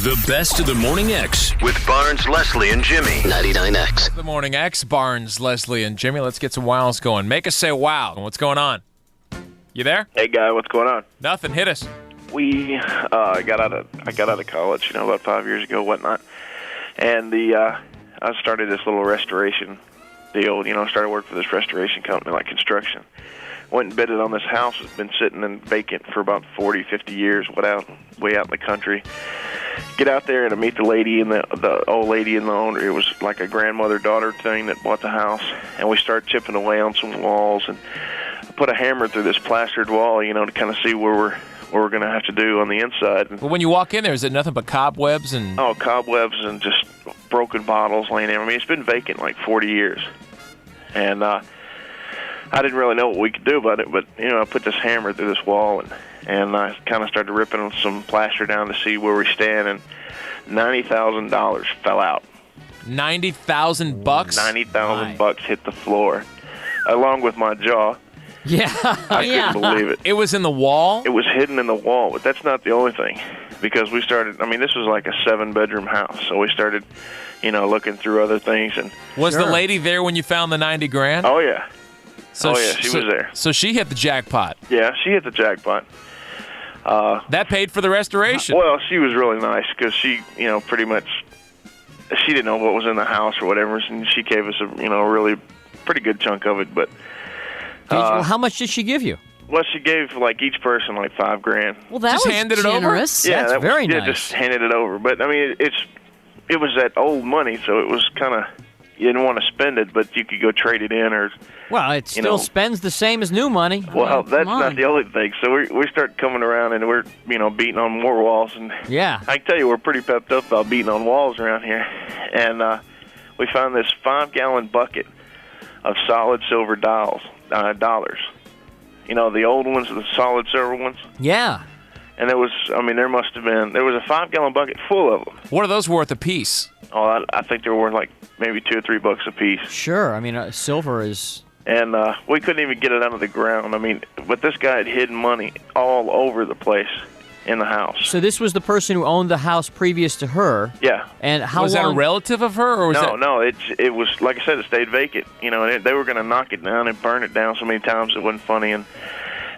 The best of the Morning X with Barnes, Leslie, and Jimmy. 99X. The Morning X, Barnes, Leslie, and Jimmy. Let's get some wows going. Make us say wow. What's going on? You there? Hey, guy, what's going on? Nothing. Hit us. I got out of college, about 5 years ago, whatnot, and I started this little restoration deal. Started working for this restoration company, like construction. Went and bid it on this house. It's been sitting in vacant for about 40, 50 years, way out in the country. Get out there and I meet the lady and the old lady and the owner. It was like a grandmother-daughter thing that bought the house, and we started chipping away on some walls and put a hammer through this plastered wall, to kind of see where we're going to have to do on the inside. Well, when you walk in there, is it nothing but cobwebs and... Oh, cobwebs and just broken bottles laying there. I mean, it's been vacant like 40 years. And I didn't really know what we could do about it, but, I put this hammer through this wall, and I kind of started ripping some plaster down to see where we stand, and $90,000 fell out. $90,000? $90,000 hit the floor, along with my jaw. Yeah. I couldn't believe it. It was in the wall? It was hidden in the wall, but that's not the only thing. Because we started, this was like a 7-bedroom house, so we started, looking through other things. And was the lady there when you found the $90,000? Oh, yeah. She was there. So she hit the jackpot. Yeah, she hit the jackpot. That paid for the restoration. Well, she was really nice because she, pretty much, she didn't know what was in the house or whatever, and she gave us a, really pretty good chunk of it, but... how much did she give you? Well, she gave each person like $5,000. Well, that just was handed generous. It over? Yeah, that's very nice. Yeah, just handed it over. But it was that old money, so it was kind of, you didn't want to spend it, but you could go trade it in or. Well, it still spends the same as new money. Well, that's not the only thing. So we start coming around and we're beating on more walls, and yeah, I can tell you we're pretty pepped up about beating on walls around here, and we found this 5-gallon bucket of solid silver dollars. The old ones, the solid silver ones. Yeah. And there was a 5-gallon bucket full of them. What are those worth a piece? Oh, I think they were worth like maybe $2 or $3 a piece. Sure. Silver is... And we couldn't even get it out of the ground. But this guy had hidden money all over the place in the house. So this was the person who owned the house previous to her? Yeah. And how was long... that a relative of her? Or was No, it was, like I said, it stayed vacant. And they were going to knock it down and burn it down so many times it wasn't funny. And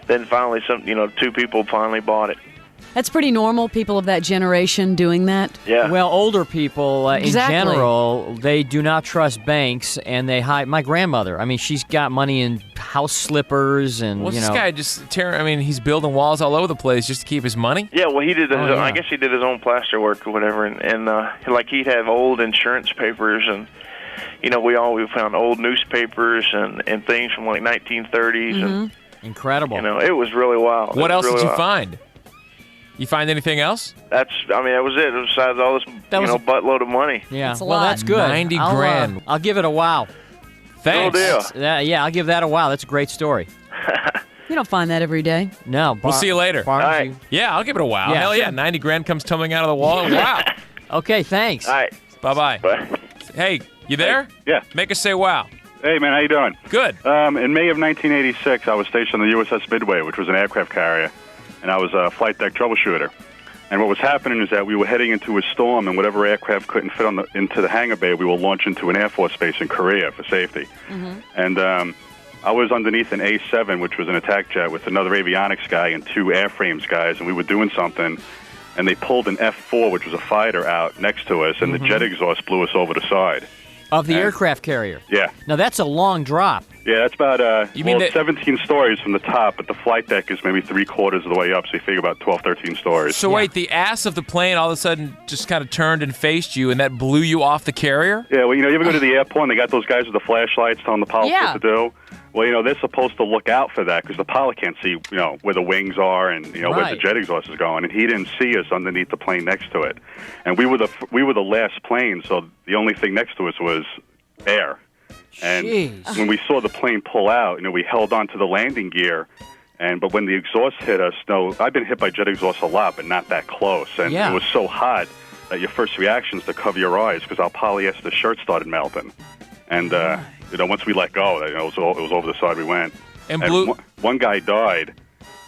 then finally, 2 people finally bought it. That's pretty normal, people of that generation doing that. Yeah. Well, older people, Exactly. in general, they do not trust banks, and they hide... My grandmother, she's got money in house slippers and, What's this guy just tearing... he's building walls all over the place just to keep his money? Yeah, well, he did his own, yeah. I guess he did his own plaster work or whatever, and like he'd have old insurance papers, and, we found old newspapers and things from like 1930s. And, incredible. it was really wild. What else did you find? You find anything else? That was it. Besides all this, buttload of money. Yeah, That's a well, lot. that's good. $90,000. I'll give it a wow. Thanks. Good deal. Yeah, I'll give that a wow. That's a great story. You don't find that every day. No. We'll see you later. Barnes, All right. Yeah, I'll give it a wow. Yeah. Hell yeah, $90,000 comes tumbling out of the wall. Wow. Okay, thanks. All right. Bye-bye. Bye. Hey, you there? Yeah. Make us say wow. Hey, man, how you doing? Good. In May of 1986, I was stationed on the USS Midway, which was an aircraft carrier, and I was a flight deck troubleshooter. And what was happening is that we were heading into a storm, and whatever aircraft couldn't fit into the hangar bay, we will launch into an Air Force base in Korea for safety. Mm-hmm. And I was underneath an A-7, which was an attack jet, with another avionics guy and 2 airframes guys, and we were doing something, and they pulled an F-4, which was a fighter, out next to us, and the jet exhaust blew us over the side. Of the aircraft carrier? Yeah. Now, that's a long drop. Yeah, that's about 17 stories from the top, but the flight deck is maybe 3/4 of the way up, so you figure about 12, 13 stories. So wait, the ass of the plane all of a sudden just kind of turned and faced you, and that blew you off the carrier? Yeah, well, you ever go to the airport and they got those guys with the flashlights telling the pilot what to do? Well, they're supposed to look out for that because the pilot can't see, where the wings are and, where the jet exhaust is going. And he didn't see us underneath the plane next to it. And we were the last plane, so the only thing next to us was air. And Jeez. when we saw the plane pull out, we held on to the landing gear. But when the exhaust hit us, I've been hit by jet exhaust a lot, but not that close. And it was so hot that your first reaction is to cover your eyes because our polyester shirt started melting. And once we let go, it was over the side we went. And one guy died,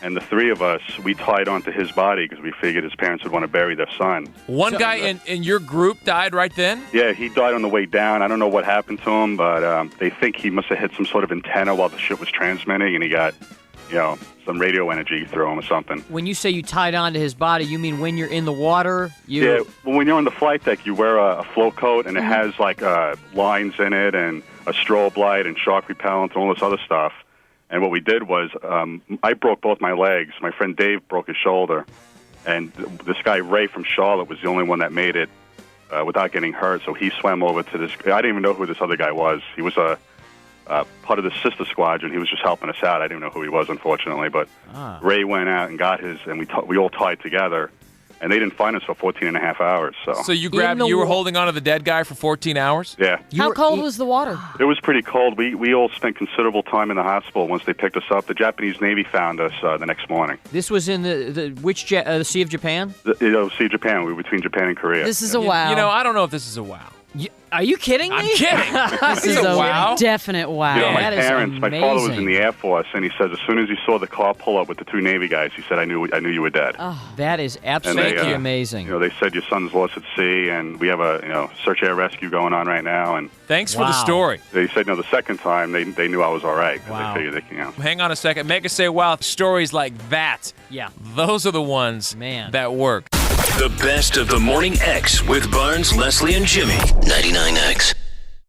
And the three of us, we tied onto his body because we figured his parents would want to bury their son. One guy in your group died right then? Yeah, he died on the way down. I don't know what happened to him, but they think he must have hit some sort of antenna while the ship was transmitting, and he got, some radio energy through him or something. When you say you tied onto his body, you mean when you're in the water? Yeah, well, when you're on the flight deck, you wear a float coat, and it has, lines in it and a strobe light and shark repellent and all this other stuff. And what we did was I broke both my legs. My friend Dave broke his shoulder. And this guy, Ray from Charlotte, was the only one that made it without getting hurt. So he swam over to this. I didn't even know who this other guy was. He was a part of the sister squadron. He was just helping us out. I didn't know who he was, unfortunately. But Ray went out and got his, and we all tied together. And they didn't find us for 14 and a half hours. So you were holding on to the dead guy for 14 hours? Yeah. How cold was the water? It was pretty cold. We all spent considerable time in the hospital once they picked us up. The Japanese Navy found us the next morning. This was in the Sea of Japan? The Sea of Japan. We were between Japan and Korea. This is a wow. I don't know if this is a wow. Are you kidding me? I'm kidding. This is a wow. definite wow. My that is parents, my father was in amazing. the Air Force, and he says as soon as he saw the car pull up with the two Navy guys, he said, I knew you were dead. That is absolutely amazing. They said your son's lost at sea, and we have a search air rescue going on right now. And Thanks for the story. they said the second time they knew I was all right because Wow. they figured they can. Hang on a second. Make us say wow. Stories like that. Yeah. Those are the ones that work. The best of the Morning X with Barnes, Leslie, and Jimmy. 99X.